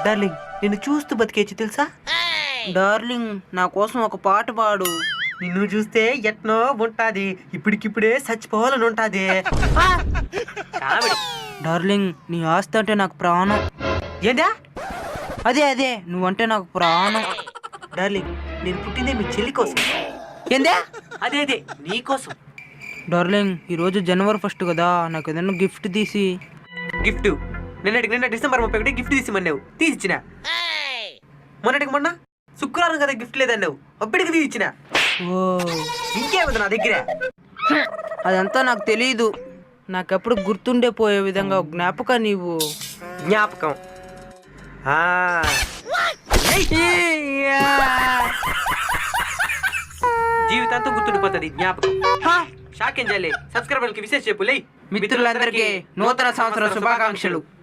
Darling నిన్ను చూస్తూ బతికేచ్చు తెలుసా? డార్లింగ్ నా కోసం ఒక పాట పాడు. నిన్ను చూస్తే ఎట్నో ఉంటాది, ఇప్పటికిప్పుడే చచ్చిపోవాలని ఉంటాది. కామెడీ. డార్లింగ్ నీ ఆస్తి అంటే నాకు ప్రాణం. ఏందా? అదే నువ్వంటే నాకు ప్రాణం. డార్లింగ్ నేను పుట్టిందే మీ చెల్లి కోసం. ఏందే? అదే నీ కోసం. డార్లింగ్ ఈరోజు జనవరి 1 కదా, నాకు ఏదైనా గిఫ్ట్ తీసి. గిఫ్ట్ నిన్న డిసెంబర్ 31 గిఫ్ట్ తీసిమన్నావు, తీసిచ్చిన. మొన్నటికి మొన్న శుక్రవారం కదా గిఫ్ట్ లేదన్నావు, అప్పటికి తీసిచ్చిన. ఓ ఇంకేముంది నా దగ్గర? అదంతా నాకు తెలీదు. నాకెప్పుడు గుర్తుండే పోయే విధంగా ఒక జ్ఞాపకం నీవు. జ్ఞాపకం. జీవితాంతం గుర్తుండిపోతుంది జ్ఞాపకం. షాక్ ఏం చేయాలి? సబ్స్క్రైబర్లకి విశేష చెప్పు. మిత్రులందరికీ నూతన సంవత్సర శుభాకాంక్షలు.